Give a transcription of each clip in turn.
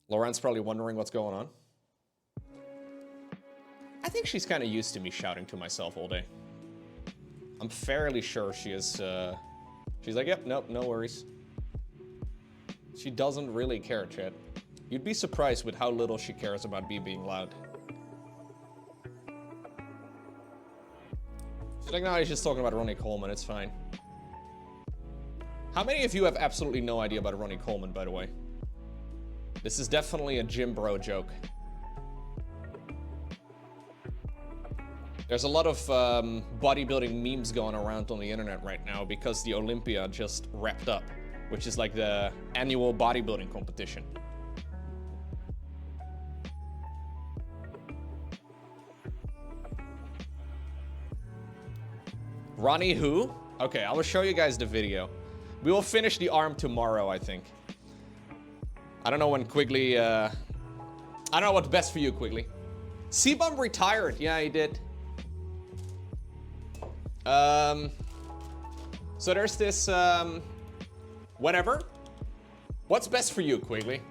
Lauren's probably wondering what's going on. I think she's kind of used to me shouting to myself all day. I'm fairly sure she is, she's like, yep, nope, no worries. She doesn't really care, chat. You'd be surprised with how little she cares about me being loud. She's like, no, he's just talking about Ronnie Coleman, it's fine. How many of you have absolutely no idea about Ronnie Coleman, by the way? This is definitely a gym bro joke. There's a lot of bodybuilding memes going around on the internet right now because the Olympia just wrapped up, which is like the annual bodybuilding competition. Ronnie who? Okay, I will show you guys the video. We will finish the arm tomorrow, I think. I don't know when Quigley, I don't know what's best for you, Quigley. C-Bum retired. Yeah, he did. So there's this, whatever. What's best for you, Quigley?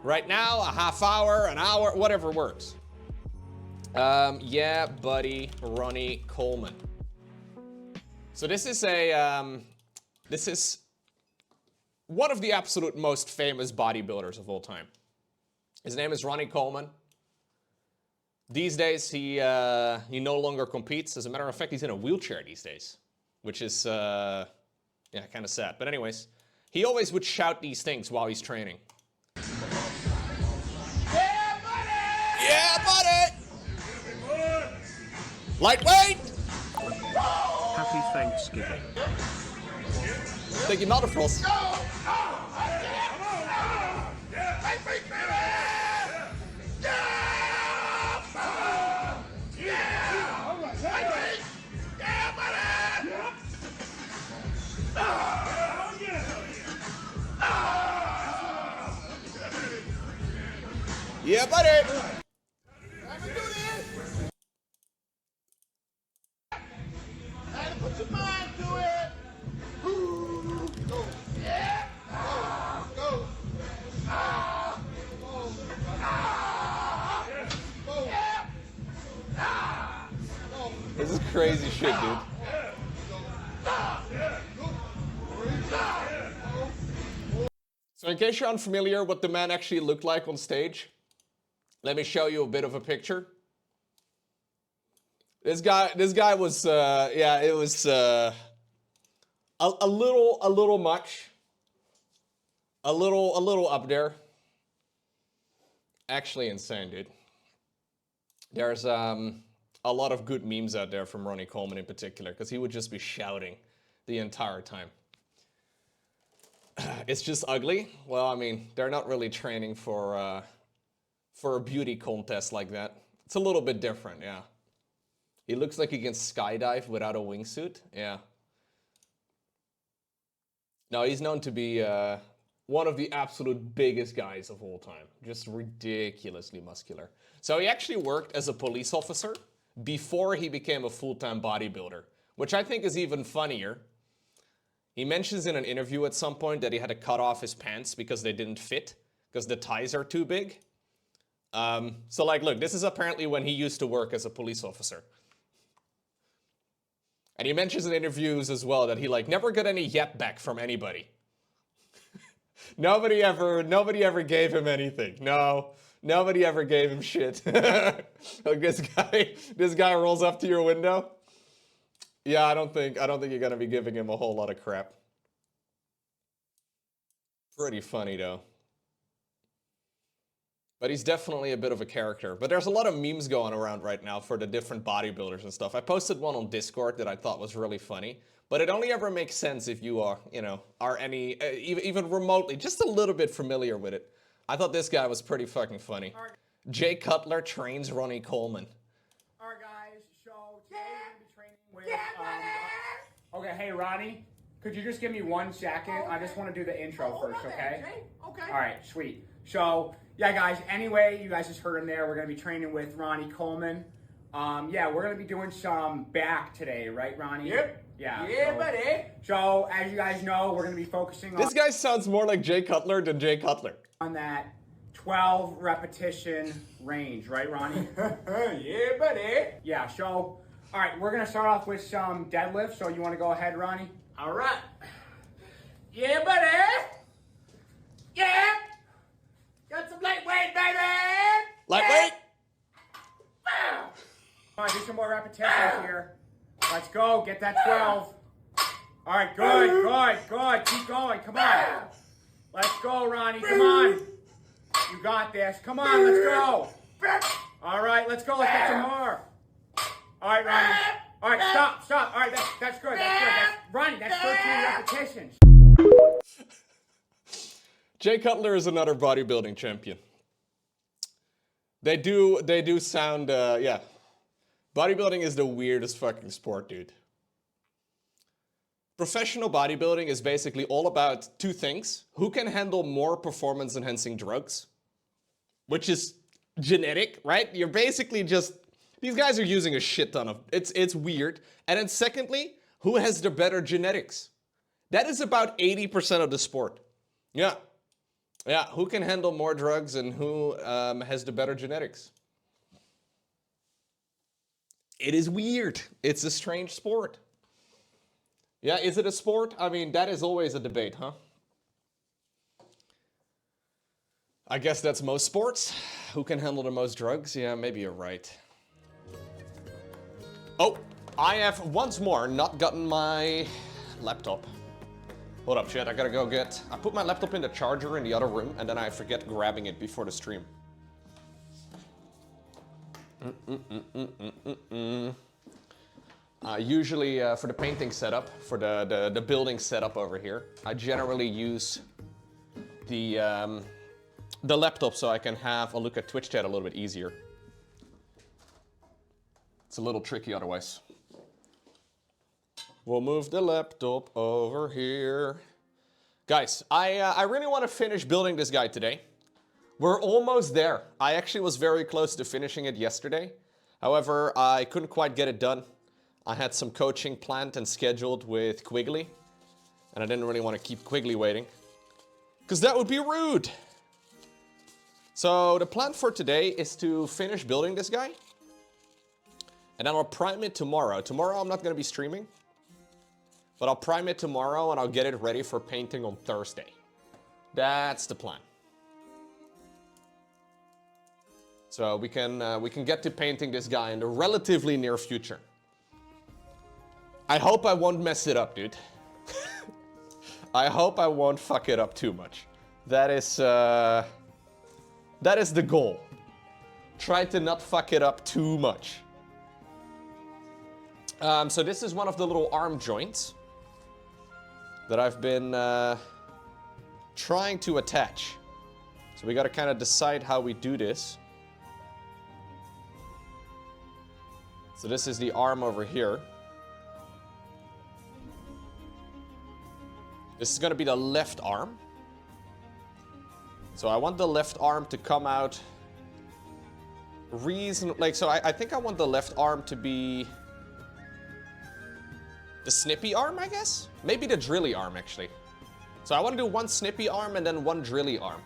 Right now, a half hour, an hour, whatever works. Yeah, buddy, Ronnie Coleman. So this is a, this is one of the absolute most famous bodybuilders of all time. His name is Ronnie Coleman. These days, he no longer competes. As a matter of fact, he's in a wheelchair these days, which is, yeah, kind of sad. But anyways, he always would shout these things while he's training. Yeah, buddy! Yeah, buddy! Lightweight! Happy Thanksgiving. Thank you, Malderfrost. Yeah, buddy! Put your mind to it. Ooh, go. Yeah. Go. This is crazy shit, dude. So in case you're unfamiliar what the man actually looked like on stage, let me show you a bit of a picture. This guy was, yeah, it was a little much, a little up there. Actually insane, dude. There's a lot of good memes out there from Ronnie Coleman in particular, because he would just be shouting the entire time. It's just ugly. Well, I mean, they're not really training for a beauty contest like that. It's a little bit different, yeah. He looks like he can skydive without a wingsuit, yeah. No, he's known to be one of the absolute biggest guys of all time. Just ridiculously muscular. So he actually worked as a police officer before he became a full-time bodybuilder, which I think is even funnier. He mentions in an interview at some point that he had to cut off his pants because they didn't fit, because the ties are too big. So like, look, this is apparently when he used to work as a police officer. And he mentions in interviews as well that he like never got any yep back from anybody. Nobody ever gave him anything. No, nobody ever gave him shit. Like this guy rolls up to your window. Yeah, I don't think you're gonna be giving him a whole lot of crap. Pretty funny though. But he's definitely a bit of a character. But there's a lot of memes going around right now for the different bodybuilders and stuff. I posted one on Discord that I thought was really funny. But it only ever makes sense if you are, you know, are any, even remotely, just a little bit familiar with it. I thought this guy was pretty fucking funny. Right. Jay Cutler trains Ronnie Coleman. Alright guys, so today we're going to be training with, okay, hey Ronnie, could you just give me 1 second? I just want to do the intro first, okay? Okay. Alright, sweet. So, yeah guys, anyway, you guys just heard him there. We're going to be training with Ronnie Coleman. Yeah, we're gonna be doing some back today, right, Ronnie? Yep. Yeah. Yeah, so, buddy. So, as you guys know, we're gonna be focusing This guy sounds more like Jay Cutler than Jay Cutler. on that 12 repetition range, right, Ronnie? Yeah, buddy. Yeah. So, all right, we're gonna start off with some deadlifts. So, you want to go ahead, Ronnie? All right. Yeah, buddy. Yeah. Got some lightweight, baby. Lightweight. Bow. Come on, do some more repetitions here. Let's go. Get that 12. All right, good. Keep going. Come on. Let's go, Ronnie. Come on. You got this. Come on, let's go. All right, let's go. Let's get some more. All right, Ronnie. All right, stop. All right, that's good. Ronnie, that's 13 repetitions. Jay Cutler is another bodybuilding champion. They do sound, yeah. Bodybuilding is the weirdest fucking sport, dude. Professional bodybuilding is basically all about two things. Who can handle more performance-enhancing drugs? Which is genetic, right? You're basically just, these guys are using a shit ton of, it's weird. And then secondly, who has the better genetics? That is about 80% of the sport. Yeah. Yeah, who can handle more drugs and who has the better genetics? It is weird. It's a strange sport. Yeah, is it a sport? I mean, that is always a debate, huh? I guess that's most sports. Who can handle the most drugs? Yeah, maybe you're right. Oh, I have once more not gotten my laptop. Hold up, shit, I gotta go get... I put my laptop in the charger in the other room, and then I forget grabbing it before the stream. Usually for the painting setup, for the building setup over here, I generally use the laptop so I can have a look at Twitch chat a little bit easier. It's a little tricky otherwise. We'll move the laptop over here. Guys, I really want to finish building this guy today. We're almost there. I actually was very close to finishing it yesterday. However, I couldn't quite get it done. I had some coaching planned and scheduled with Quigley. And I didn't really want to keep Quigley waiting, because that would be rude. So the plan for today is to finish building this guy. And then I'll prime it tomorrow. Tomorrow I'm not going to be streaming. But I'll prime it tomorrow and I'll get it ready for painting on Thursday. That's the plan. So we can get to painting this guy in the relatively near future. I hope I won't mess it up, dude. I hope I won't fuck it up too much. That is the goal. Try to not fuck it up too much. So this is one of the little arm joints that I've been trying to attach. So we gotta kind of decide how we do this. So this is the arm over here. This is gonna be the left arm. So I want the left arm to come out so I think I want the left arm to be the snippy arm, I guess? Maybe the drilly arm, actually. So I want to do one snippy arm and then one drilly arm.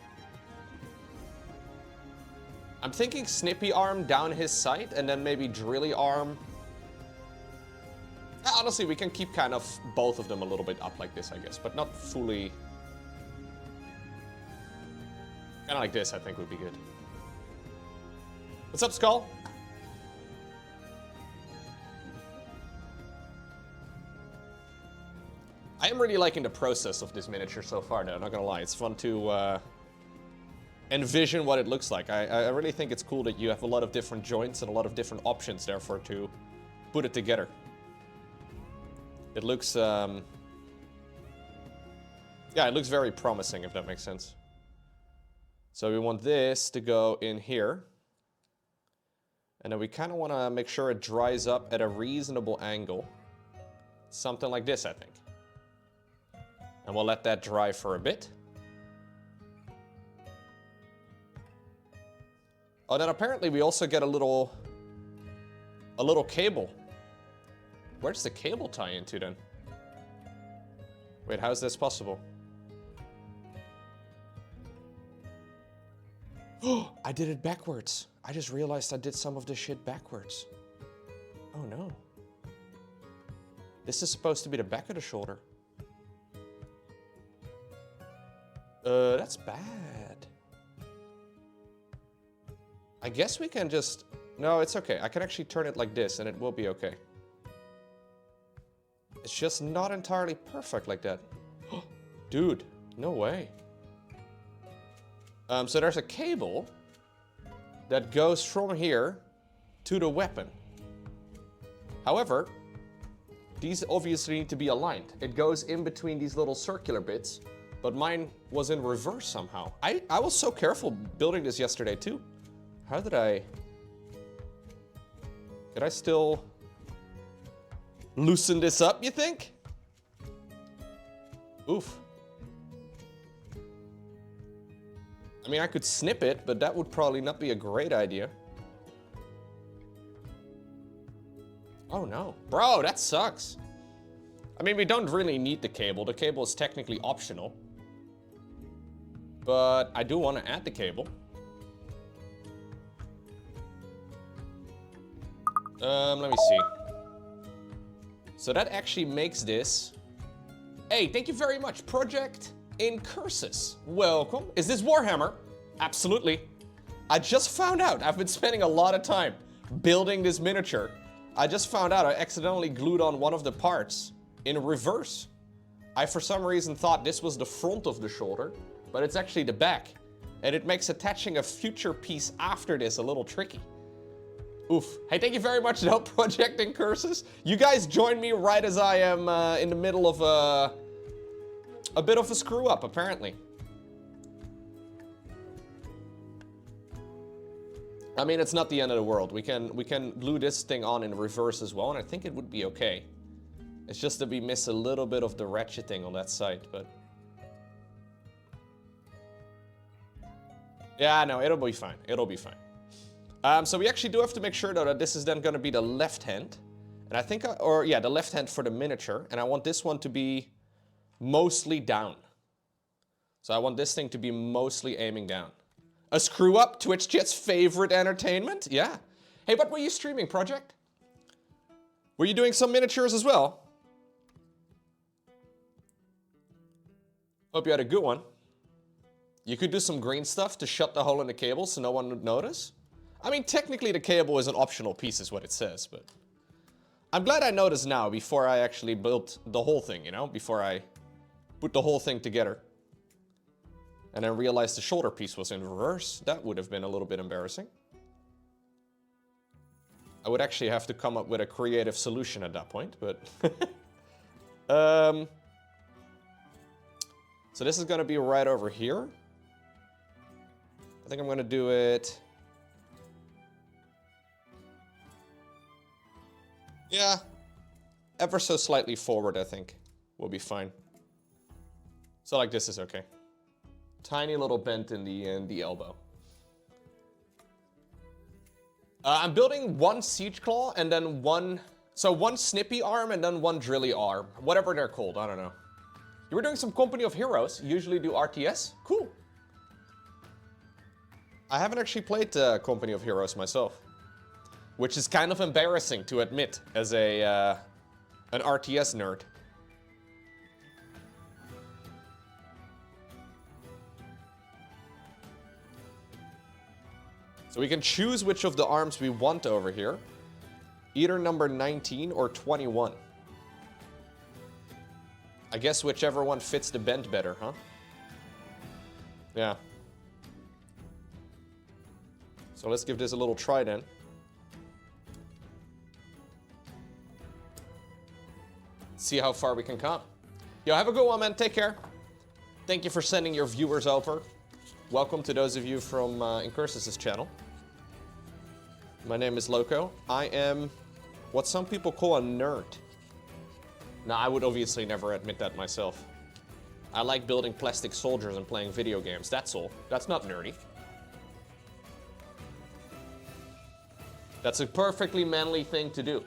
I'm thinking snippy arm down his side and then maybe drilly arm. Honestly, we can keep kind of both of them a little bit up like this, I guess, but not fully. Kind of like this, I think would be good. What's up, Skull? I am really liking the process of this miniature so far, though, not gonna lie. It's fun to envision what it looks like. I really think it's cool that you have a lot of different joints and a lot of different options, therefore, to put it together. It looks, yeah, it looks very promising, if that makes sense. So we want this to go in here. And then we kind of want to make sure it dries up at a reasonable angle. Something like this, I think. And we'll let that dry for a bit. Oh, then apparently we also get a little a little cable. Where does the cable tie into then? Wait, how is this possible? Oh, I did it backwards. I just realized I did some of this shit backwards. Oh no. This is supposed to be the back of the shoulder. That's bad. I guess we can just... No, it's okay. I can actually turn it like this and it will be okay. It's just not entirely perfect like that. Dude, no way. So there's a cable that goes from here to the weapon. However, these obviously need to be aligned. It goes in between these little circular bits, but mine was in reverse somehow. I was so careful building this yesterday too. How did I... Did I still loosen this up, you think? Oof. I mean, I could snip it, but that would probably not be a great idea. Oh no. Bro, that sucks. I mean, we don't really need the cable. The cable is technically optional. But I do want to add the cable. Let me see. So that actually makes this... Hey, thank you very much. Project in Curses. Welcome. Is this Warhammer? Absolutely. I just found out. I've been spending a lot of time building this miniature. I just found out I accidentally glued on one of the parts in reverse. I, for some reason, thought this was the front of the shoulder, but it's actually the back. And it makes attaching a future piece after this a little tricky. Oof. Hey, thank you very much, though, Project in Curses. You guys join me right as I am in the middle of a bit of a screw up, apparently. I mean, it's not the end of the world. We can glue this thing on in reverse as well, and I think it would be okay. It's just that we miss a little bit of the ratcheting on that side, but... Yeah, no, it'll be fine. It'll be fine. So we actually do have to make sure, though, that this is then going to be the left hand. And I think, the left hand for the miniature. And I want this one to be mostly down. So I want this thing to be mostly aiming down. A screw up, Twitch chat's favorite entertainment? Yeah. Hey, what were you streaming, Project? Were you doing some miniatures as well? Hope you had a good one. You could do some green stuff to shut the hole in the cable so no one would notice. I mean, technically the cable is an optional piece is what it says, but... I'm glad I noticed now before I actually built the whole thing, you know? Before I put the whole thing together. And then realized the shoulder piece was in reverse. That would have been a little bit embarrassing. I would actually have to come up with a creative solution at that point, but... So this is going to be right over here. I think I'm going to do it... Yeah, ever so slightly forward, I think, will be fine. So like this is okay. Tiny little bend in the elbow. I'm building one siege claw and then one snippy arm and then one drilly arm. Whatever they're called, I don't know. You were doing some Company of Heroes, you usually do RTS? Cool. I haven't actually played Company of Heroes myself. Which is kind of embarrassing to admit as an RTS nerd. So we can choose which of the arms we want over here. Either number 19 or 21. I guess whichever one fits the bend better, huh? Yeah. So let's give this a little try then. See how far we can come. Yo, have a good one, man. Take care. Thank you for sending your viewers over. Welcome to those of you from Incursus' channel. My name is Lowko. I am what some people call a nerd. Now, I would obviously never admit that myself. I like building plastic soldiers and playing video games. That's all. That's not nerdy. That's a perfectly manly thing to do.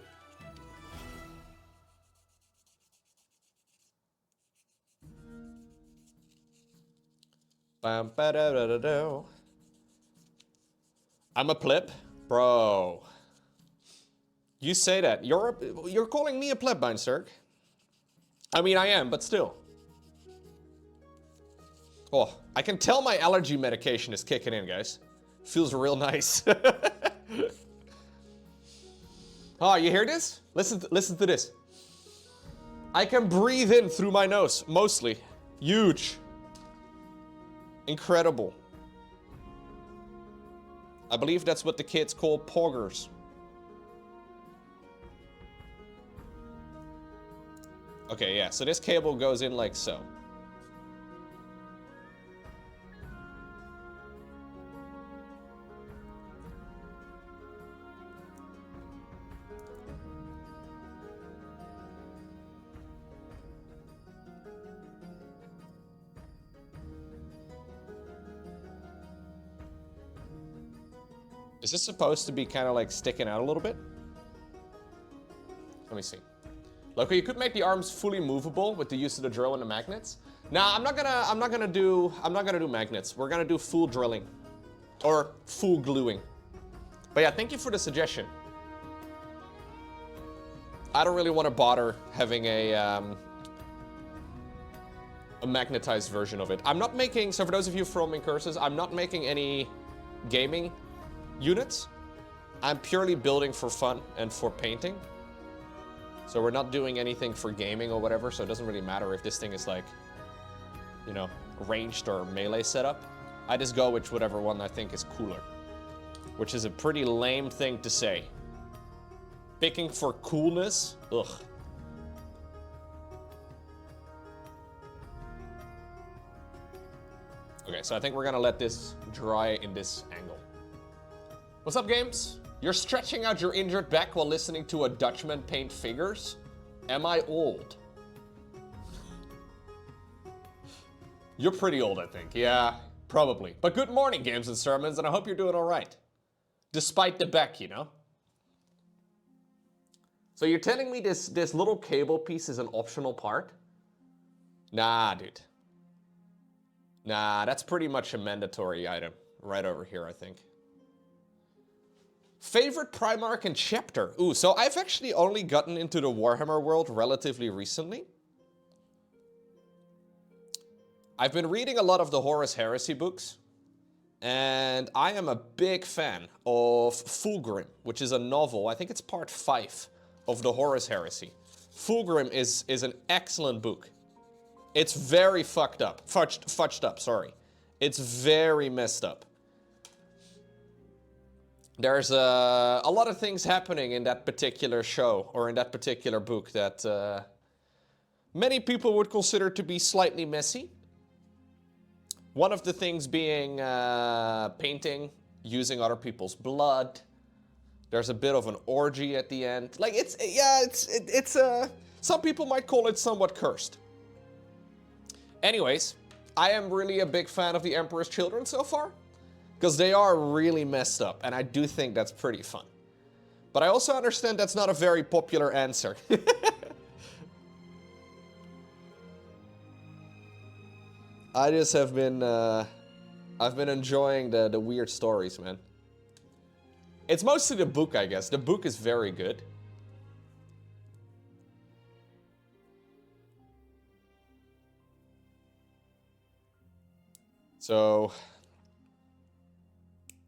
Bam, ba-da-da-da-do. I'm a pleb? Bro. You say that. You're calling me a pleb, Beinsterk. I mean, I am, but still. Oh, I can tell my allergy medication is kicking in, guys. Feels real nice. Oh, you hear this? Listen to this. I can breathe in through my nose, mostly. Huge. Incredible. I believe that's what the kids call poggers. Okay, yeah, so this cable goes in like so. Is this supposed to be kind of like sticking out a little bit? Let me see. Lowko, you could make the arms fully movable with the use of the drill and the magnets. Nah, I'm not gonna do magnets. We're gonna do full drilling. Or full gluing. But yeah, thank you for the suggestion. I don't really want to bother having a magnetized version of it. I'm not making, so for those of you from Incursus, I'm not making any gaming units. I'm purely building for fun and for painting. So we're not doing anything for gaming or whatever, so it doesn't really matter if this thing is like, you know, ranged or melee setup. I just go with whatever one I think is cooler. Which is a pretty lame thing to say. Picking for coolness? Ugh. Okay, so I think we're gonna let this dry in this angle. What's up, games? You're stretching out your injured back while listening to a Dutchman paint figures? Am I old? You're pretty old, I think. Yeah, probably. But good morning, Games and Sermons, and I hope you're doing all right. Despite the back, you know? So you're telling me this little cable piece is an optional part? Nah, dude. Nah, that's pretty much a mandatory item right over here, I think. Favorite Primarch and chapter? Ooh, so I've actually only gotten into the Warhammer world relatively recently. I've been reading a lot of the Horus Heresy books, and I am a big fan of Fulgrim, which is a novel. I think it's part 5 of the Horus Heresy. Fulgrim is an excellent book. It's very fucked up. Fudged up, sorry. It's very messed up. There's a lot of things happening in that particular show, or in that particular book, that many people would consider to be slightly messy. One of the things being painting, using other people's blood. There's a bit of an orgy at the end. Like, it's some people might call it somewhat cursed. Anyways, I am really a big fan of the Emperor's Children so far, because they are really messed up, and I do think that's pretty fun. But I also understand that's not a very popular answer. I just have been, I've been enjoying the weird stories, man. It's mostly the book, I guess. The book is very good. So,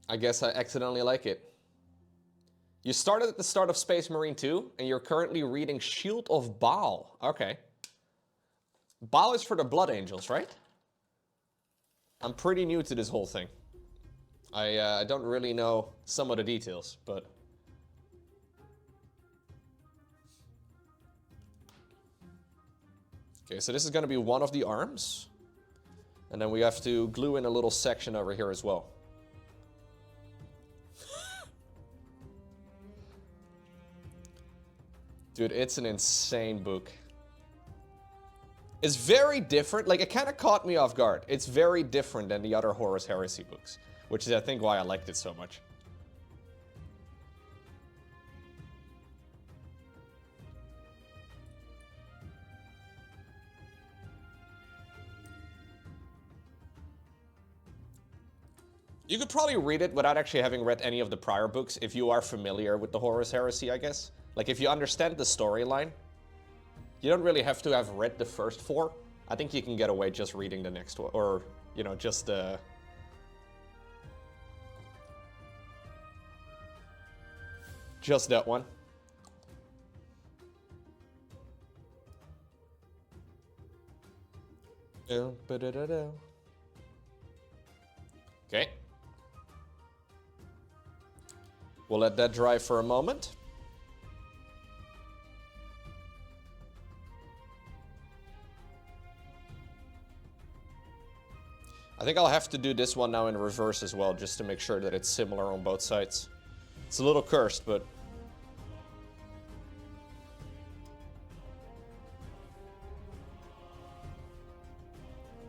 I guess I accidentally like it. You started at the start of Space Marine 2, and you're currently reading Shield of Baal. Okay. Baal is for the Blood Angels, right? I'm pretty new to this whole thing. I don't really know some of the details, but... Okay, so this is going to be one of the arms. And then we have to glue in a little section over here as well. Dude, it's an insane book. It's very different. Like, it kind of caught me off guard. It's very different than the other Horus Heresy books, which is, I think, why I liked it so much. You could probably read it without actually having read any of the prior books if you are familiar with the Horus Heresy, I guess. Like, if you understand the storyline, you don't really have to have read the first 4. I think you can get away just reading the next one, or, you know, just that one. Okay. We'll let that dry for a moment. I think I'll have to do this one now in reverse as well, just to make sure that it's similar on both sides. It's a little cursed, but...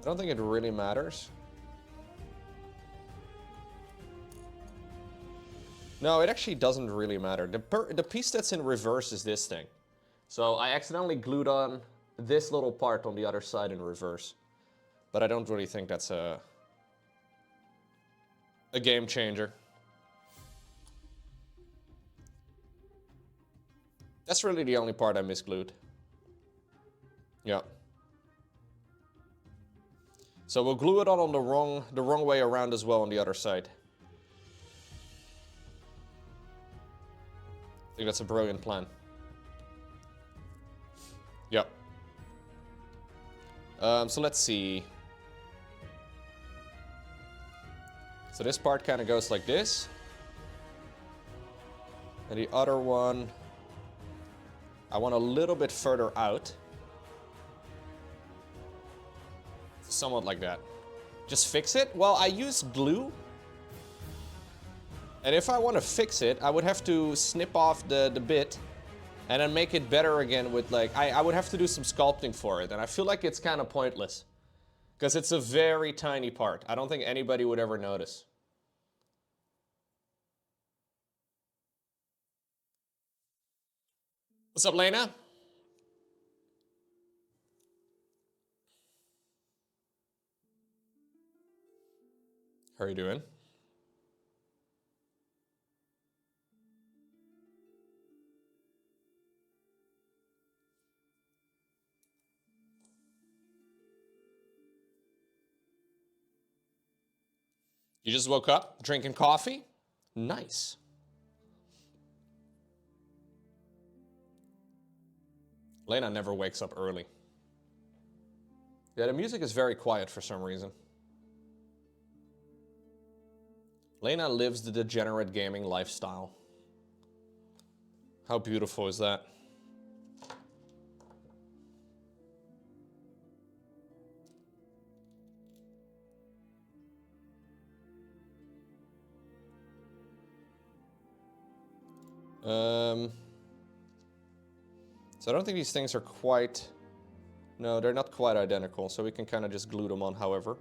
I don't think it really matters. No, it actually doesn't really matter. The piece that's in reverse is this thing. So I accidentally glued on this little part on the other side in reverse. But I don't really think that's a game changer. That's really the only part I misglued. Yeah. So we'll glue it on the wrong way around as well on the other side. I think that's a brilliant plan. Yep. So let's see. So this part kind of goes like this. And the other one, I want a little bit further out. Somewhat like that. Just fix it? Well, I use glue. And if I want to fix it, I would have to snip off the bit and then make it better again with, like, I would have to do some sculpting for it. And I feel like it's kind of pointless. Because it's a very tiny part. I don't think anybody would ever notice. What's up, Lena? How are you doing? You just woke up, drinking coffee? Nice. Lena never wakes up early. Yeah, the music is very quiet for some reason. Lena lives the degenerate gaming lifestyle. How beautiful is that? So I don't think these things are quite... No, they're not quite identical, so we can kind of just glue them on however.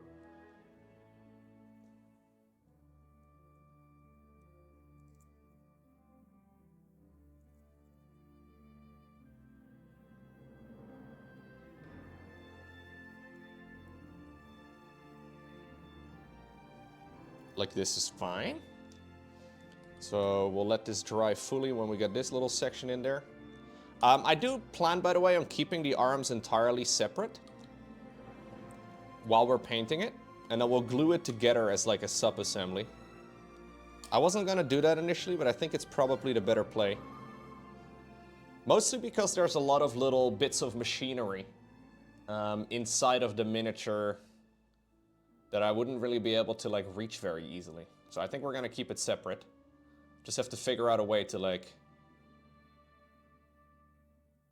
Like this is fine. So we'll let this dry fully when we get this little section in there. I do plan, by the way, on keeping the arms entirely separate while we're painting it, and then we'll glue it together as like a sub-assembly. I wasn't gonna do that initially, but I think it's probably the better play. Mostly because there's a lot of little bits of machinery inside of the miniature that I wouldn't really be able to like reach very easily. So I think we're gonna keep it separate. Just have to figure out a way to like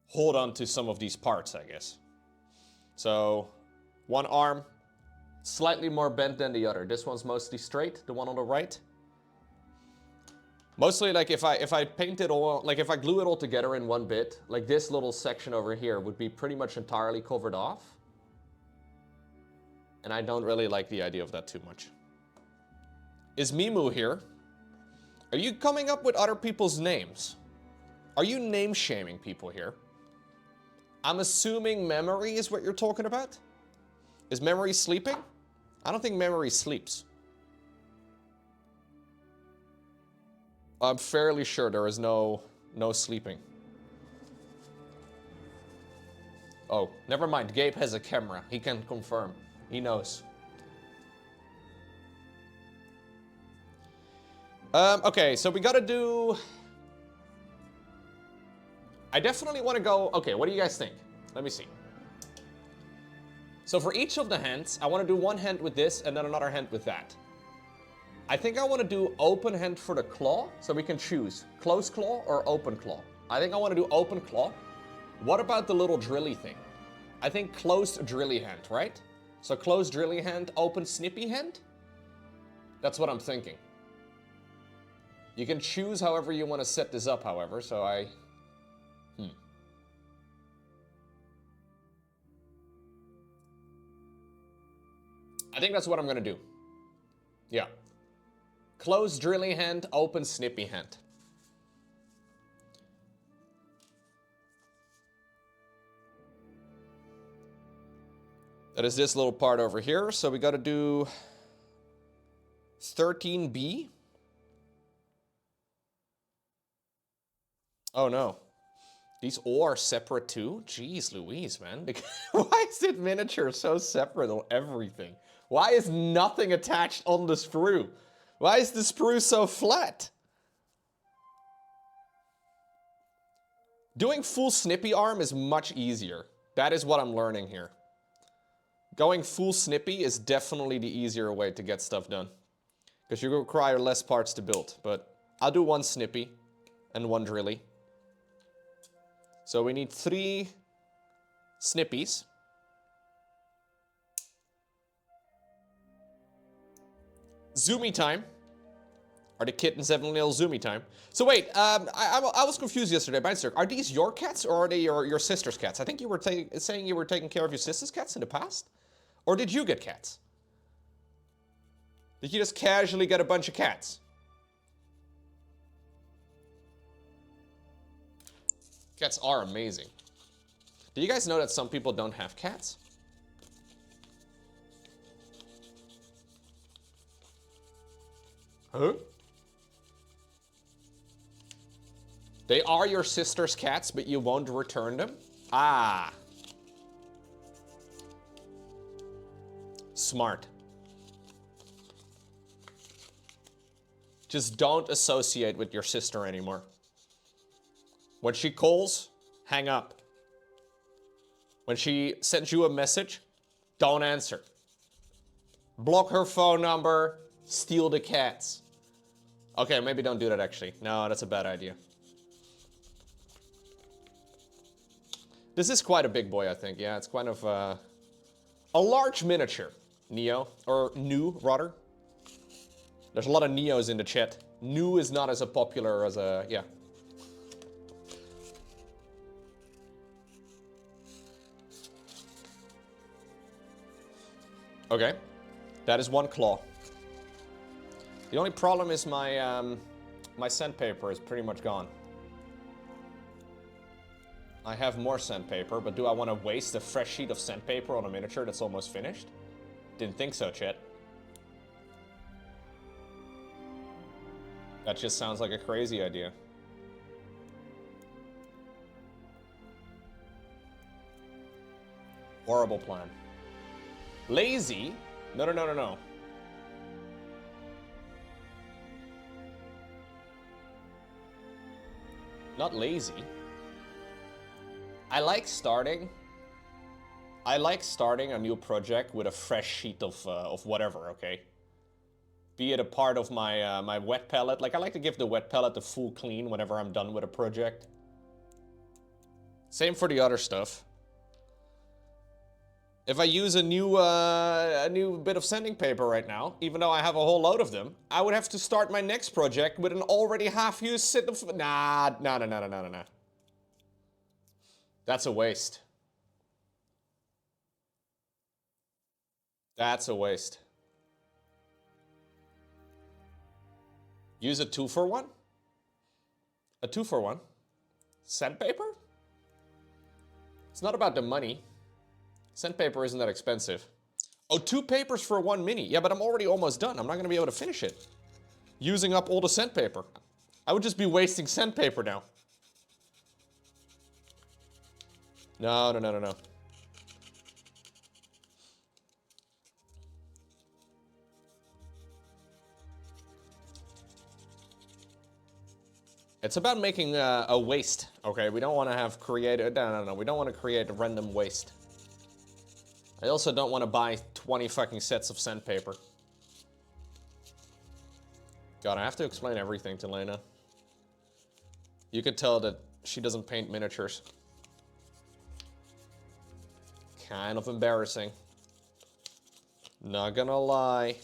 hold on to some of these parts, I guess. So one arm, slightly more bent than the other. This one's mostly straight, the one on the right. Mostly like if I paint it all, like if I glue it all together in one bit, like this little section over here would be pretty much entirely covered off. And I don't really like the idea of that too much. Is Mimu here? Are you coming up with other people's names? Are you name shaming people here? I'm assuming Memory is what you're talking about? Is Memory sleeping? I don't think Memory sleeps. I'm fairly sure there is no sleeping. Oh, never mind. Gabe has a camera. He can confirm. He knows. Okay, so we gotta do... I definitely want to go... Okay, what do you guys think? Let me see. So for each of the hands, I want to do one hand with this and then another hand with that. I think I want to do open hand for the claw, so we can choose closed claw or open claw. I think I want to do open claw. What about the little drilly thing? I think closed drilly hand, right? So closed drilly hand, open snippy hand? That's what I'm thinking. You can choose however you want to set this up, however, so I think that's what I'm gonna do. Yeah. Closed drilly hand, open snippy hand. That is this little part over here, so we gotta do 13B. Oh no. These all are separate too? Jeez Louise, man. Why is it miniature so separate on everything? Why is nothing attached on the sprue? Why is the sprue so flat? Doing full snippy arm is much easier. That is what I'm learning here. Going full snippy is definitely the easier way to get stuff done. Because you require less parts to build. But I'll do one snippy and one drilly. So we need 3 snippies. Zoomy time. Are the kittens having a little zoomy time? So wait, I was confused yesterday, Beinster. Are these your cats or are they your sister's cats? I think you were saying you were taking care of your sister's cats in the past? Or did you get cats? Did you just casually get a bunch of cats? Cats are amazing. Do you guys know that some people don't have cats? Huh? They are your sister's cats, but you won't return them? Ah. Smart. Just don't associate with your sister anymore. When she calls, hang up. When she sends you a message, don't answer. Block her phone number, steal the cats. Okay, maybe don't do that actually. No, that's a bad idea. This is quite a big boy, I think. Yeah, it's kind of a large miniature. Neo, or new, rather. There's a lot of Neos in the chat. New is not as popular as a, yeah. Okay, that is one claw. The only problem is my my sandpaper is pretty much gone. I have more sandpaper, but do I want to waste a fresh sheet of sandpaper on a miniature that's almost finished? Didn't think so, chat. That just sounds like a crazy idea. Horrible plan. Lazy? No, no, no, no, no. Not lazy. I like starting a new project with a fresh sheet of whatever, okay? Be it a part of my my wet palette. Like, I like to give the wet palette a full clean whenever I'm done with a project. Same for the other stuff. If I use a new bit of sanding paper right now, even though I have a whole load of them, I would have to start my next project with an already half-used set of... Nah. That's a waste. That's a waste. Use a 2-for-1? A 2-for-1? Sandpaper? It's not about the money. Sandpaper isn't that expensive. Oh, 2 papers for 1 mini. Yeah, but I'm already almost done. I'm not going to be able to finish it. Using up all the sandpaper. I would just be wasting sandpaper now. No, no, no, no, no. It's about making a waste, okay? We don't want to have created... No, no, no. We don't want to create a random waste. I also don't want to buy 20 fucking sets of sandpaper. God, I have to explain everything to Lena. You could tell that she doesn't paint miniatures. Kind of embarrassing. Not gonna lie.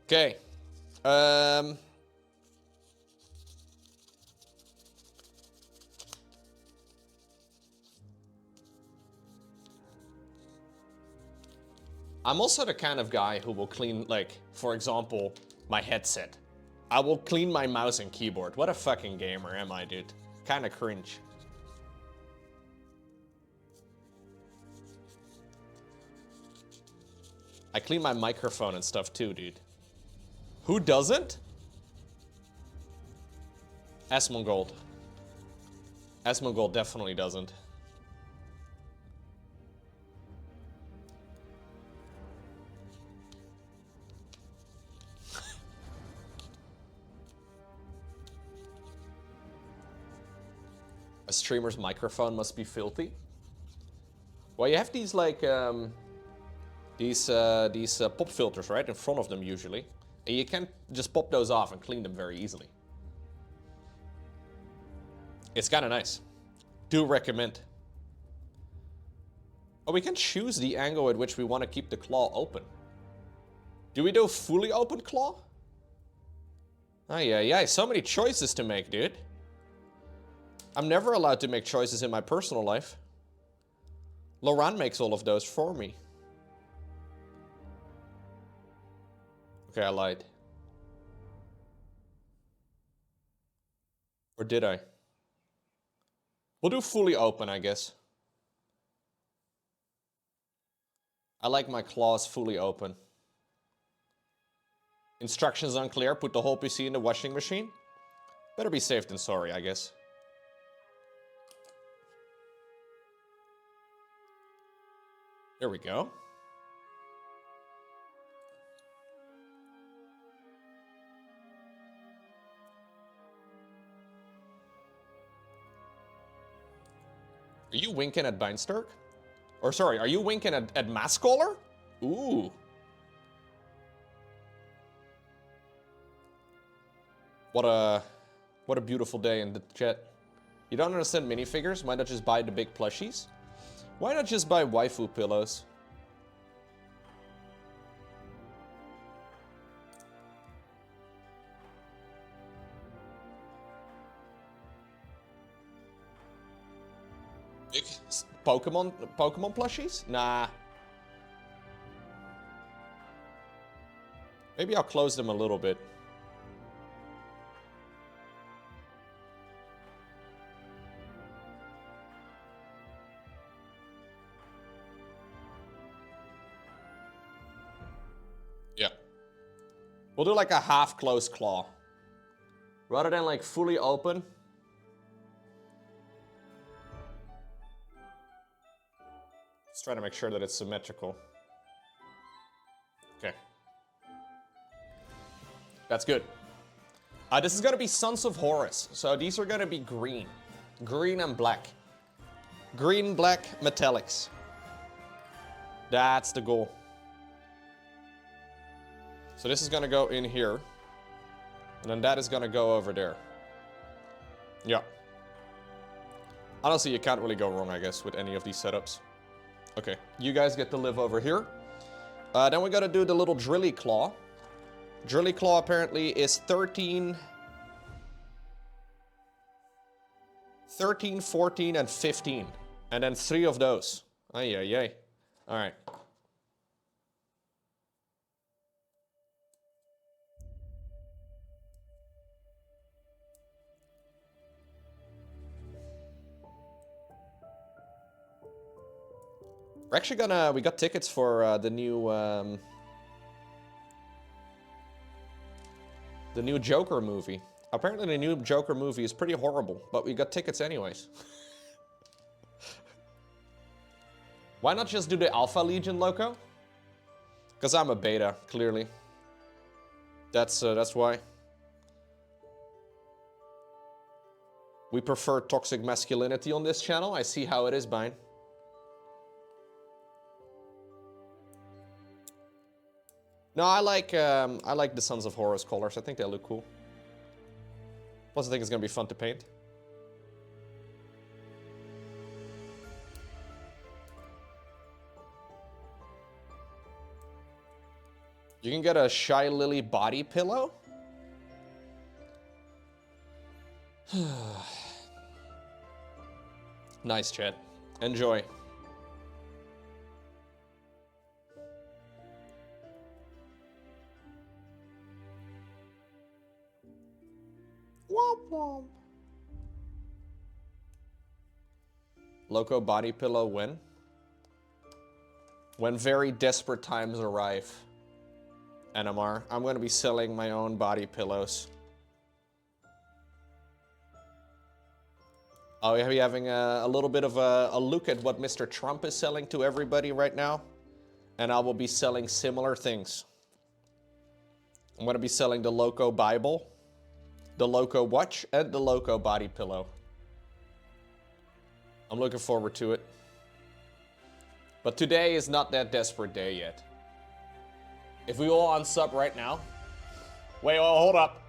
Okay. I'm also the kind of guy who will clean, like, for example, my headset. I will clean my mouse and keyboard. What a fucking gamer am I, dude? Kinda cringe. I clean my microphone and stuff too, dude. Who doesn't? Asmongold. Asmongold definitely doesn't. A streamer's microphone must be filthy. Well, you have these like these pop filters right in front of them usually, and you can just pop those off and clean them very easily. It's kind of nice. Do recommend. Oh, we can choose the angle at which we want to keep the claw open. Do we do fully open claw? Oh yeah, so many choices to make, dude. I'm never allowed to make choices in my personal life. Laurent makes all of those for me. Okay, I lied. Or did I? We'll do fully open, I guess. I like my claws fully open. Instructions unclear, put the whole PC in the washing machine. Better be safe than sorry, I guess. There we go. Are you winking at Beinstark? Or sorry, are you winking at Maskcaller? Ooh. What a beautiful day in the chat. You don't understand minifigures? Why not just buy the big plushies? Why not just buy waifu pillows? Big Pokemon plushies? Nah. Maybe I'll close them a little bit. Yeah. We'll do like a half closed claw. Rather than like fully open. Just try to make sure that it's symmetrical. Okay. That's good. This is gonna be Sons of Horus. So these are gonna be green. Green and black. Green, black, metallics. That's the goal. So this is gonna go in here. And then that is gonna go over there. Yeah. Honestly, you can't really go wrong, I guess, with any of these setups. Okay, you guys get to live over here. Then we gotta do the little drilly claw. Drilly claw apparently is 13, 14, and 15. And then 3 of those. Ay, ay, ay. All right. We're actually gonna, we got tickets for the new, The new Joker movie. Apparently the new Joker movie is pretty horrible, but we got tickets anyways. Why not just do the Alpha Legion, Lowko? Because I'm a beta, clearly. That's why. We prefer toxic masculinity on this channel. I see how it is, Bine. No, I like the Sons of Horus colors. I think they look cool. Plus, I think it's gonna be fun to paint. You can get a Shy Lily body pillow. Nice, chat. Enjoy. Womp womp. Lowko body pillow when? When very desperate times arrive. NMR. I'm going to be selling my own body pillows. Oh, are we having a little bit of a look at what Mr. Trump is selling to everybody right now? And I will be selling similar things. I'm going to be selling the Lowko Bible, the Lowko watch, and the Lowko body pillow. I'm looking forward to it. But today is not that desperate day yet. If we all unsub right now... Wait, oh, hold up.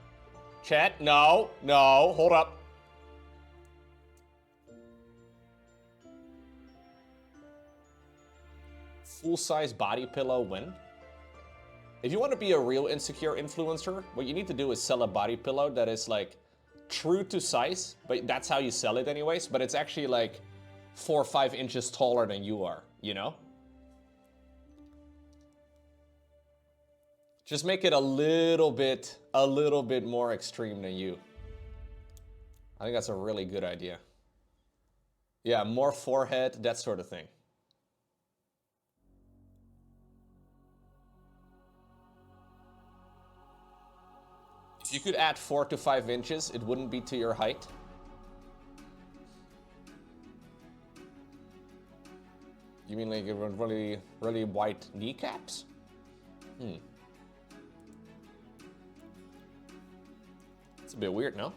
Chat, no, hold up. Full-size body pillow win? If you want to be a real insecure influencer, what you need to do is sell a body pillow that is like true to size, but that's how you sell it anyways, but it's actually like 4 or 5 inches taller than you are, you know? Just make it a little bit more extreme than you. I think that's a really good idea. Yeah, more forehead, that sort of thing. If you could add 4 to 5 inches, it wouldn't be to your height. You mean like really white kneecaps? It's a bit weird, no?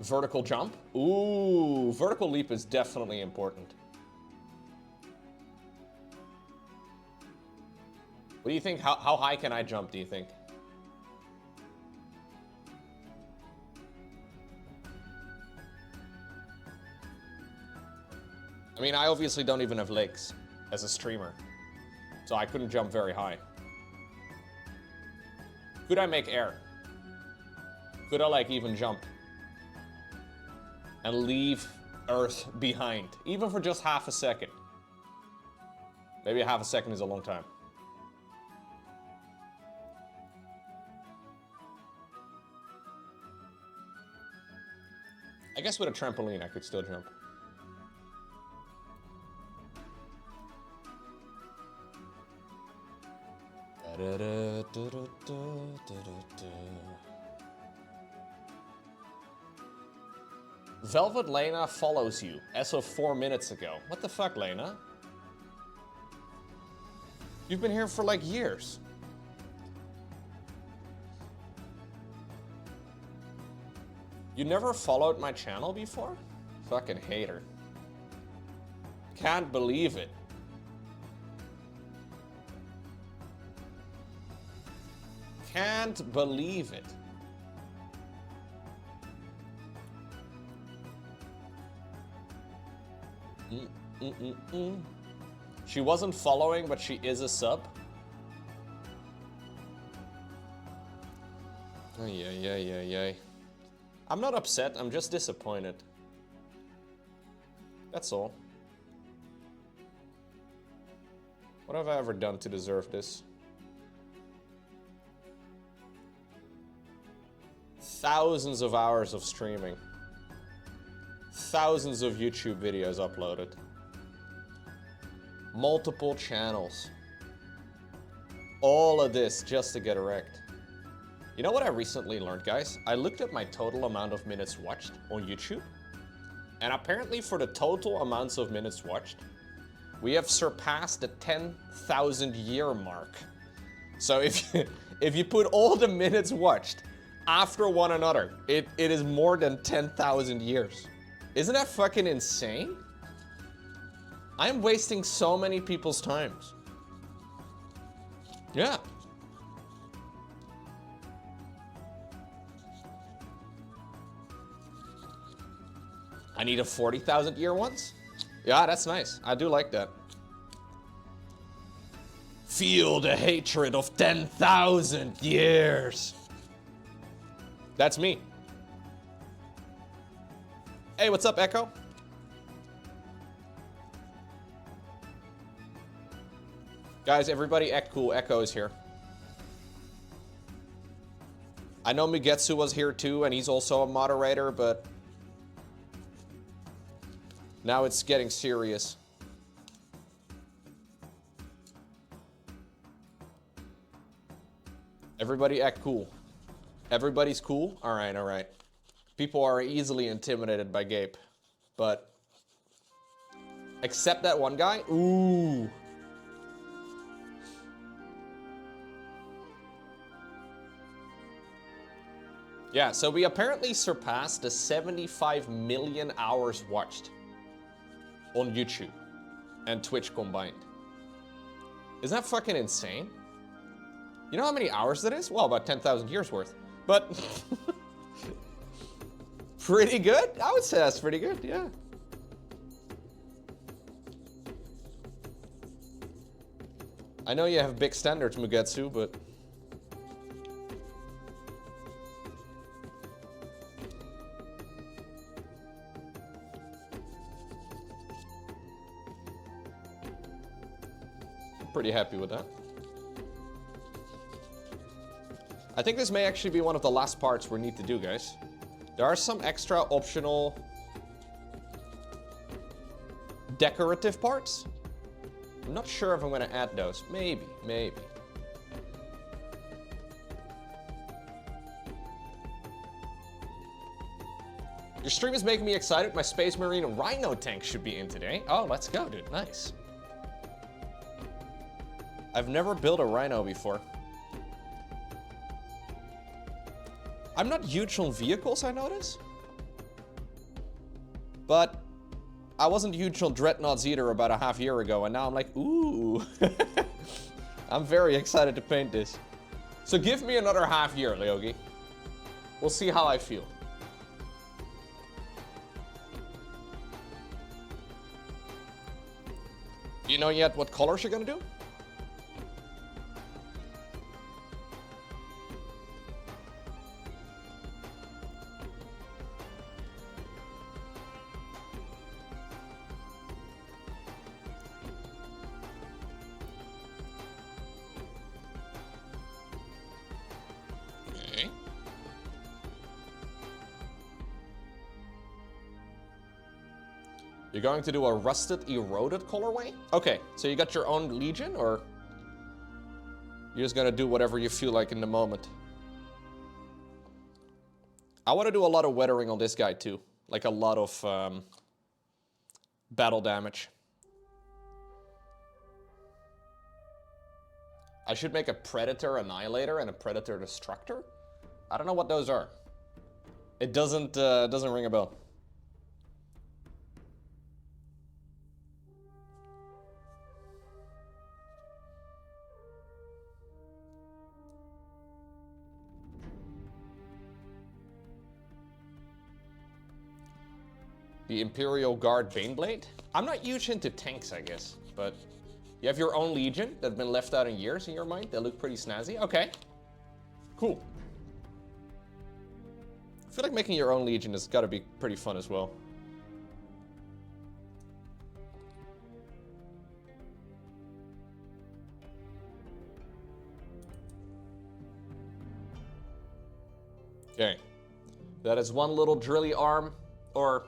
Vertical jump? Ooh, vertical leap is definitely important. What do you think? How high can I jump, do you think? I mean, I obviously don't even have legs as a streamer, so I couldn't jump very high. Could I make air? Could I like even jump? And leave Earth behind, even for just half a second? Maybe half a second is a long time. I guess with a trampoline I could still jump. Velvet Lena follows you as of 4 minutes ago. What the fuck, Lena? You've been here for like years. You never followed my channel before? Fucking hater. Can't believe it. Can't believe it. She wasn't following, but she is a sub. Ay. I'm not upset, I'm just disappointed. That's all. What have I ever done to deserve this? Thousands of hours of streaming. Thousands of YouTube videos uploaded. Multiple channels. All of this just to get wrecked. You know what I recently learned, guys? I looked at my total amount of minutes watched on YouTube. And apparently for the total amounts of minutes watched, we have surpassed the 10,000 year mark. So if you put all the minutes watched after one another, it is more than 10,000 years. Isn't that fucking insane? I'm wasting so many people's times. Yeah. I need a 40,000 year ones? Yeah, that's nice. I do like that. Feel the hatred of 10,000 years. That's me. Hey, what's up, Echo? Guys, everybody act cool. Echo is here. I know Mugetsu was here too, and he's also a moderator, but now it's getting serious. Everybody act cool. Everybody's cool? Alright, alright. People are easily intimidated by Gabe. But except that one guy? Ooh. Yeah, so we apparently surpassed the 75 million hours watched on YouTube and Twitch combined. Isn't that fucking insane? You know how many hours that is? Well, about 10,000 years worth. But pretty good? I would say that's pretty good, yeah. I know you have big standards, Mugetsu, but pretty happy with that. I think this may actually be one of the last parts we need to do, guys. There are some extra optional decorative parts. I'm not sure if I'm gonna add those. Maybe, maybe. Your stream is making me excited. My Space Marine Rhino tank should be in today. Oh, let's go, dude. Nice. I've never built a Rhino before. I'm not huge on vehicles, I notice. But I wasn't huge on Dreadnoughts either about a half year ago, and now I'm like, ooh. I'm very excited to paint this. So give me another half year, Leogi. We'll see how I feel. Do you know yet what colors you're gonna do? You're going to do a rusted, eroded colorway? Okay, so you got your own Legion, or you're just gonna do whatever you feel like in the moment? I want to do a lot of weathering on this guy too, like a lot of battle damage. I should make a Predator Annihilator and a Predator Destructor. I don't know what those are. It doesn't ring a bell. The Imperial Guard Baneblade? I'm not huge into tanks, I guess, but you have your own Legion that's been left out in years in your mind. They look pretty snazzy. Okay, cool. I feel like making your own Legion has got to be pretty fun as well. Okay, that is one little drilly arm, or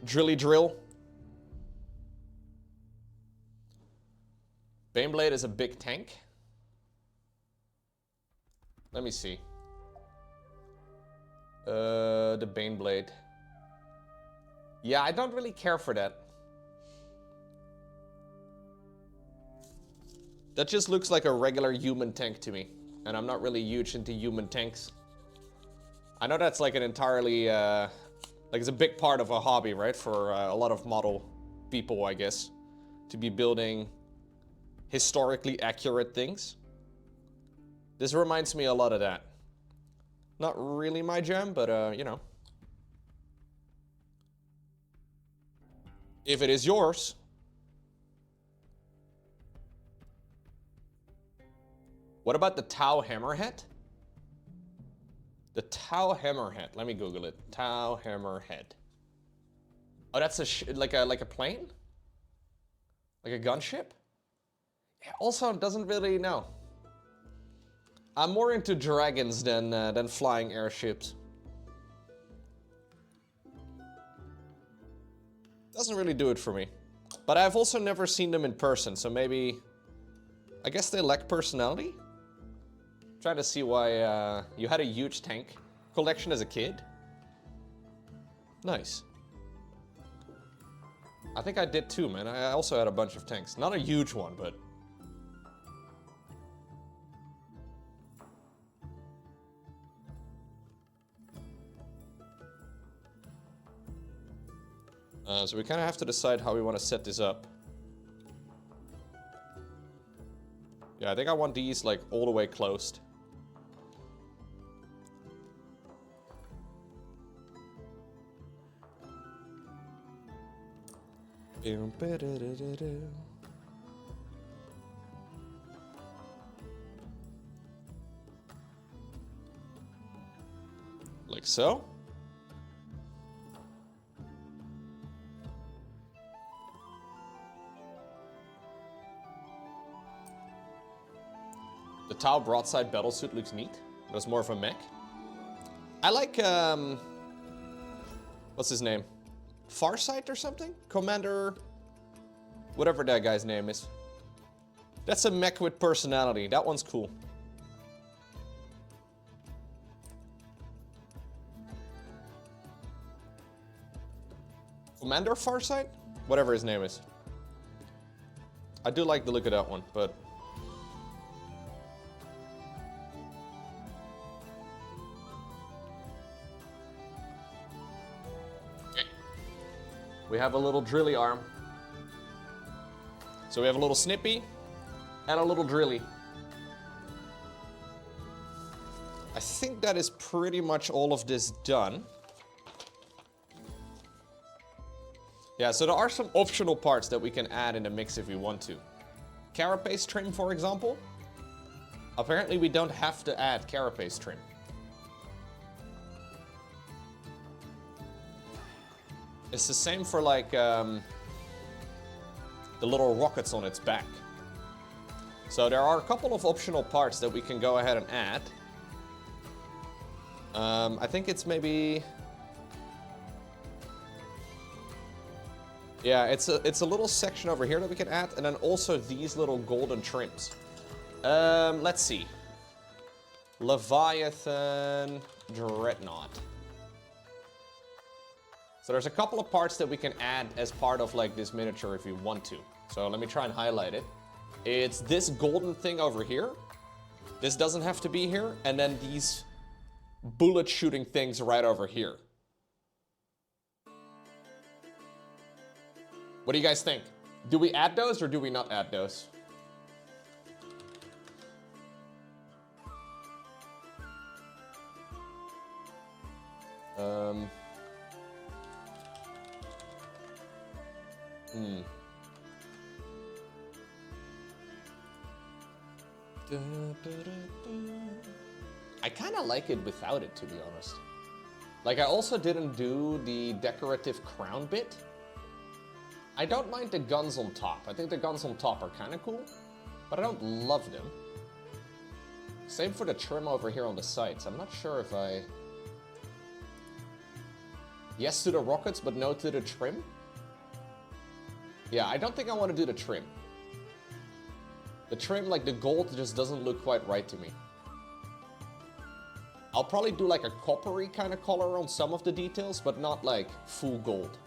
drilly drill. Baneblade is a big tank. Let me see. The Baneblade. Yeah, I don't really care for that. That just looks like a regular human tank to me. And I'm not really huge into human tanks. I know that's like an entirely, like it's a big part of a hobby, right? For a lot of model people, I guess. To be building historically accurate things. This reminds me a lot of that. Not really my jam, but you know. If it is yours. What about the Tau Hammerhead? The Tau Hammerhead. Let me Google it. Tau Hammerhead. Oh, that's like a plane? Like a gunship? Yeah, also, doesn't really know. I'm more into dragons than flying airships. Doesn't really do it for me. But I've also never seen them in person, so maybe... I guess they lack personality? Trying to see why you had a huge tank collection as a kid. Nice. I think I did too, man. I also had a bunch of tanks. Not a huge one, but... so we kind of have to decide how we want to set this up. Yeah, I think I want these like all the way closed. Like so. The Tau broadside battlesuit looks neat, but it's more of a mech. I like, what's his name? Farsight or something? Commander... whatever that guy's name is. That's a mech with personality. That one's cool. Commander Farsight? Whatever his name is. I do like the look of that one, but... we have a little drilly arm. So we have a little snippy and a little drilly. I think that is pretty much all of this done. Yeah, so there are some optional parts that we can add in the mix if we want to. Carapace trim, for example. Apparently we don't have to add carapace trim. It's the same for like the little rockets on its back. So there are a couple of optional parts that we can go ahead and add. I think it's maybe... yeah, it's a little section over here that we can add, and then also these little golden trims. Let's see. Leviathan Dreadnought. So there's a couple of parts that we can add as part of like this miniature if we want to. So let me try and highlight it. It's this golden thing over here. This doesn't have to be here. And then these bullet shooting things right over here. What do you guys think? Do we add those or do we not add those? I kind of like it without it, to be honest. Like, I also didn't do the decorative crown bit. I don't mind the guns on top. I think the guns on top are kind of cool, but I don't love them. Same for the trim over here on the sides. I'm not sure if I... yes to the rockets, but no to the trim. Yeah, I don't think I want to do the trim. The trim, like the gold, just doesn't look quite right to me. I'll probably do like a coppery kind of color on some of the details, but not like full gold.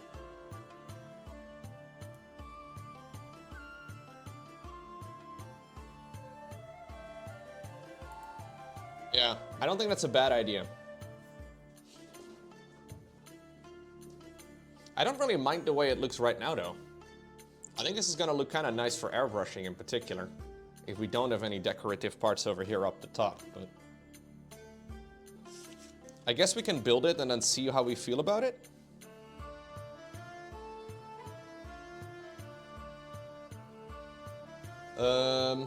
Yeah, I don't think that's a bad idea. I don't really mind the way it looks right now, though. I think this is gonna look kind of nice for airbrushing in particular, if we don't have any decorative parts over here up the top, but... I guess we can build it and then see how we feel about it. I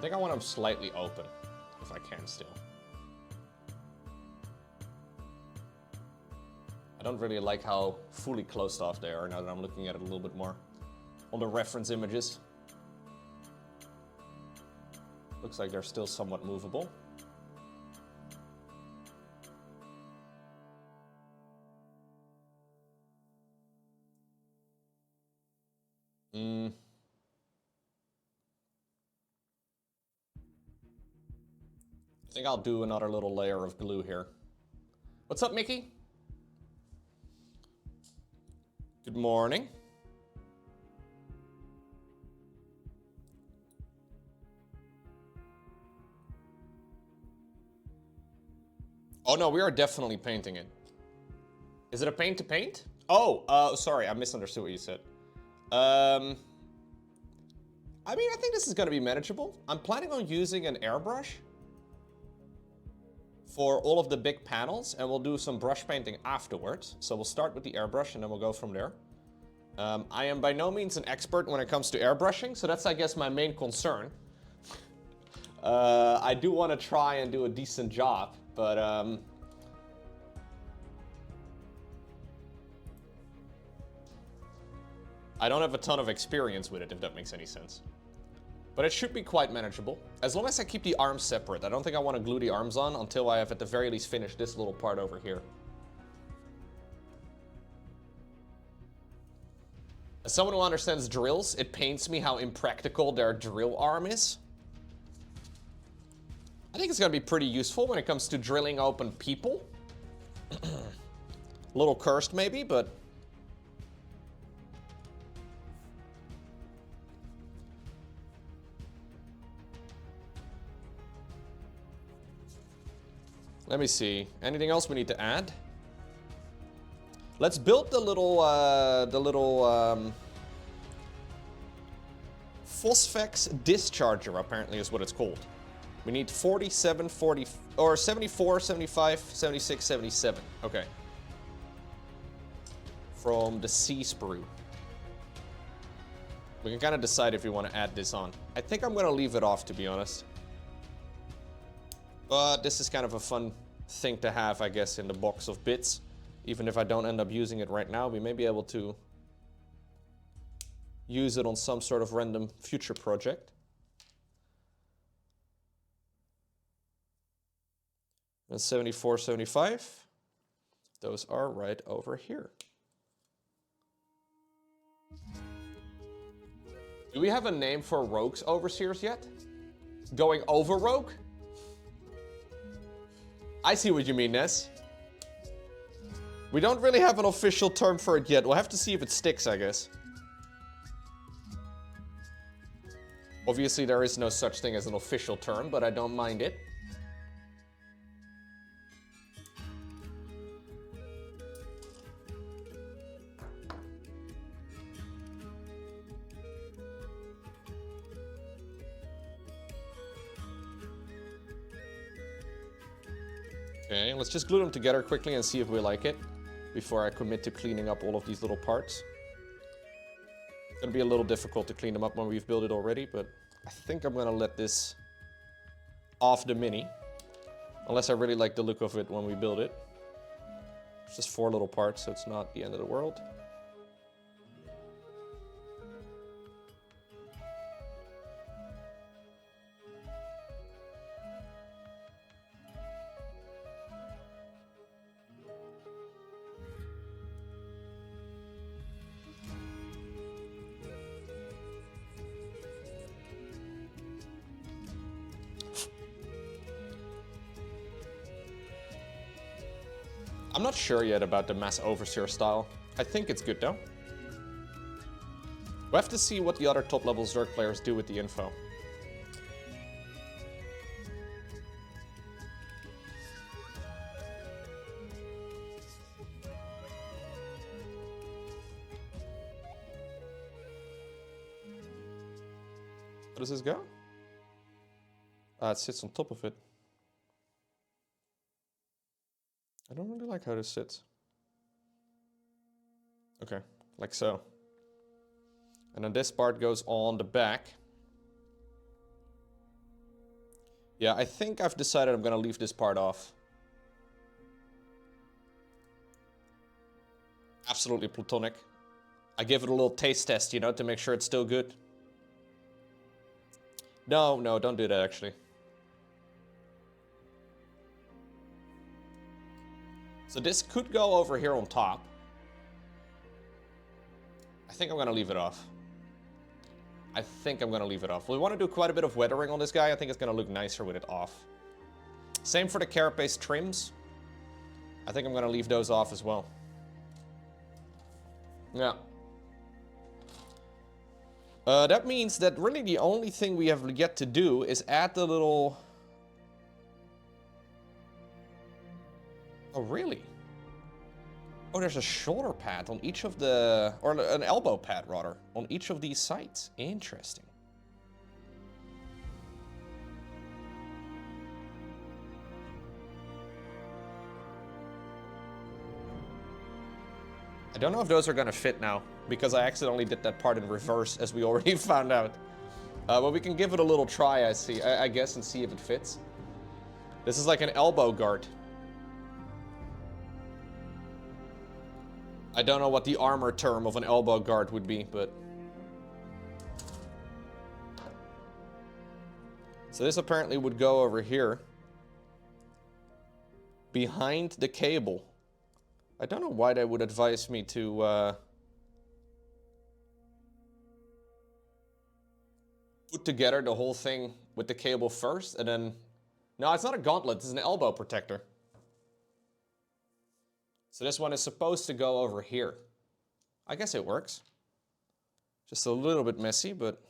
think I want them slightly open, if I can still. I don't really like how fully closed off they are now that I'm looking at it a little bit more. On the reference images. Looks like they're still somewhat movable. I think I'll do another little layer of glue here. What's up, Mickey? Good morning. Oh no, we are definitely painting it. Is it a paint to paint? Oh, sorry, I misunderstood what you said. I mean, I think this is gonna be manageable. I'm planning on using an airbrush for all of the big panels, and we'll do some brush painting afterwards. So we'll start with the airbrush and then we'll go from there. I am by no means an expert when it comes to airbrushing, so that's, I guess, my main concern. I do want to try and do a decent job, but I don't have a ton of experience with it, if that makes any sense. But it should be quite manageable. As long as I keep the arms separate. I don't think I want to glue the arms on until I have at the very least finished this little part over here. As someone who understands drills, it pains me how impractical their drill arm is. I think it's going to be pretty useful when it comes to drilling open people. A little cursed maybe, but... Let me see. Anything else we need to add? Let's build the little Phosphex discharger, apparently is what it's called. We need 47, 40, or 74, 75, 76, 77. Okay. From the Sea Sprue. We can kind of decide if we want to add this on. I think I'm going to leave it off, to be honest. But this is kind of a fun thing to have, I guess, in the box of bits. Even if I don't end up using it right now, we may be able to use it on some sort of random future project. And 74, 75. Those are right over here. Do we have a name for rogues overseers yet? Going over rogue? I see what you mean, Ness. We don't really have an official term for it yet. We'll have to see if it sticks, I guess. Obviously, there is no such thing as an official term, but I don't mind it. Okay, let's just glue them together quickly and see if we like it before I commit to cleaning up all of these little parts. It's gonna be a little difficult to clean them up when we've built it already, but I think I'm gonna let this off the mini. Unless I really like the look of it when we build it. It's just 4 little parts, so it's not the end of the world. I'm not sure yet about the mass overseer style. I think it's good though. We'll have to see what the other top level Zerg players do with the info. How does this go? It sits on top of it. I don't really like how this sits. Okay, like so. And then this part goes on the back. Yeah, I think I've decided I'm gonna leave this part off. Absolutely platonic. I give it a little taste test, you know, to make sure it's still good. No, no, don't do that actually. So this could go over here on top. I think I'm gonna leave it off. I think I'm gonna leave it off. We want to do quite a bit of weathering on this guy. I think it's gonna look nicer with it off. Same for the carapace trims. I think I'm gonna leave those off as well. Yeah. That means that really the only thing we have yet to do is add the little... Oh, really? Oh, there's a shoulder pad on each of the... Or an elbow pad, rather, on each of these sides. Interesting. I don't know if those are gonna fit now, because I accidentally did that part in reverse, as we already found out. But we can give it a little try, I guess, and see if it fits. This is like an elbow guard. I don't know what the armor term of an elbow guard would be, but... So this apparently would go over here. Behind the cable. I don't know why they would advise me to, put together the whole thing with the cable first, and then... No, it's not a gauntlet, it's an elbow protector. So this one is supposed to go over here. I guess it works. Just a little bit messy, but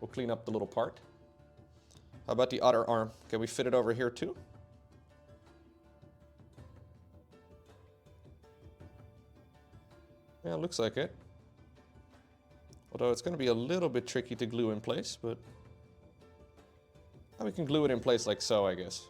we'll clean up the little part. How about the other arm? Can we fit it over here too? Yeah, looks like it. Although it's going to be a little bit tricky to glue in place, but... we can glue it in place like so, I guess.